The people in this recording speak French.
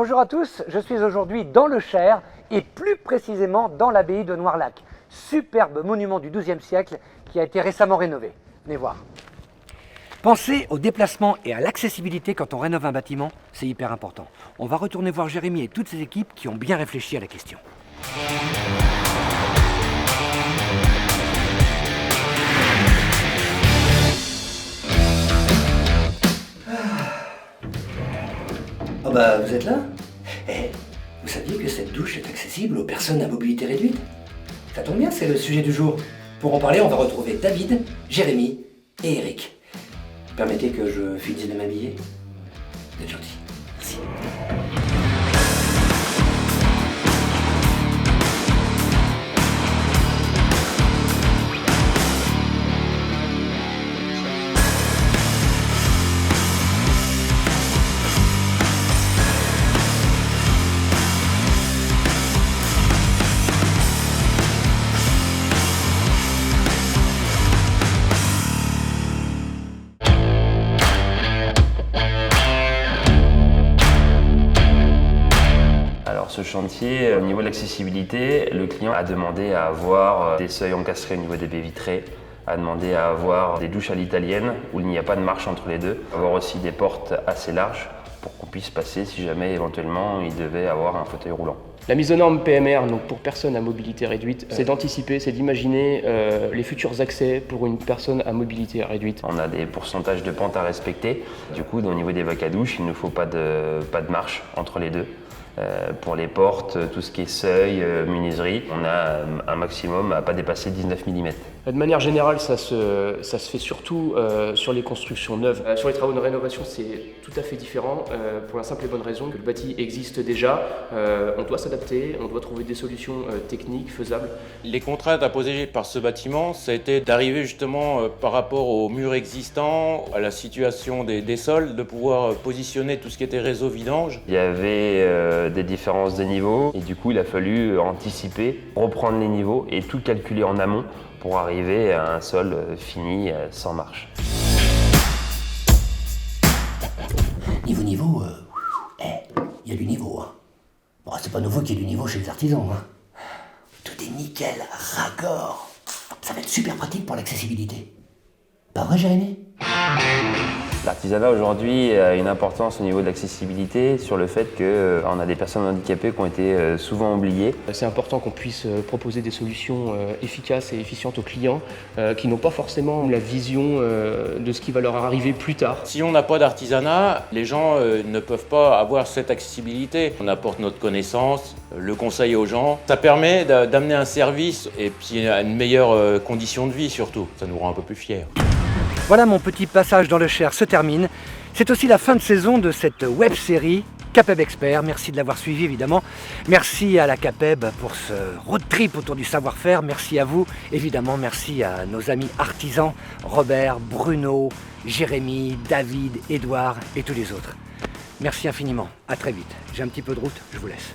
Bonjour à tous, je suis aujourd'hui dans le Cher et plus précisément dans l'abbaye de Noirlac. Superbe monument du XIIe siècle qui a été récemment rénové. Venez voir. Pensez au déplacement et à l'accessibilité quand on rénove un bâtiment, c'est hyper important. On va retourner voir Jérémy et toutes ses équipes qui ont bien réfléchi à la question. Oh bah vous êtes là? Vous saviez que cette douche est accessible aux personnes à mobilité réduite? Ça tombe bien, c'est le sujet du jour. Pour en parler, on va retrouver David, Jérémy et Eric. Permettez que je finisse de m'habiller? Vous êtes gentil. Merci. Ce chantier, au niveau de l'accessibilité, le client a demandé à avoir des seuils encastrés au niveau des baies vitrées, a demandé à avoir des douches à l'italienne où il n'y a pas de marche entre les deux, avoir aussi des portes assez larges pour qu'on puisse passer si jamais éventuellement il devait avoir un fauteuil roulant. La mise aux normes PMR, donc pour personnes à mobilité réduite, c'est d'anticiper, c'est d'imaginer les futurs accès pour une personne à mobilité réduite. On a des pourcentages de pente à respecter. Du coup, au niveau des bacs à douche, il ne faut pas de marche entre les deux. Pour les portes, tout ce qui est seuil, menuiserie, on a un maximum à ne pas dépasser 19 mm. De manière générale, ça se fait surtout sur les constructions neuves. Sur les travaux de rénovation, c'est tout à fait différent, pour la simple et bonne raison que le bâti existe déjà. On doit s'adapter, on doit trouver des solutions techniques faisables. Les contraintes imposées par ce bâtiment, ça a été d'arriver justement par rapport aux murs existants, à la situation des sols, de pouvoir positionner tout ce qui était réseau vidange. Il y avait des différences de niveau et du coup il a fallu anticiper, reprendre les niveaux et tout calculer en amont pour arriver à un sol fini sans marche. Niveau, il y a du niveau. Hein. Bon, c'est pas nouveau qu'il y ait du niveau chez les artisans. Hein. Tout est nickel, raccord. Ça va être super pratique pour l'accessibilité. Pas vrai, Jérémy? L'artisanat aujourd'hui a une importance au niveau de l'accessibilité sur le fait qu'on a des personnes handicapées qui ont été souvent oubliées. C'est important qu'on puisse proposer des solutions efficaces et efficientes aux clients qui n'ont pas forcément la vision de ce qui va leur arriver plus tard. Si on n'a pas d'artisanat, les gens ne peuvent pas avoir cette accessibilité. On apporte notre connaissance, le conseil aux gens. Ça permet d'amener un service et puis à une meilleure condition de vie surtout. Ça nous rend un peu plus fiers. Voilà, mon petit passage dans le Cher se termine. C'est aussi la fin de saison de cette web-série CAPEB Expert. Merci de l'avoir suivi évidemment. Merci à la CAPEB pour ce road trip autour du savoir-faire. Merci à vous. Évidemment, merci à nos amis artisans, Robert, Bruno, Jérémy, David, Édouard et tous les autres. Merci infiniment. À très vite. J'ai un petit peu de route, je vous laisse.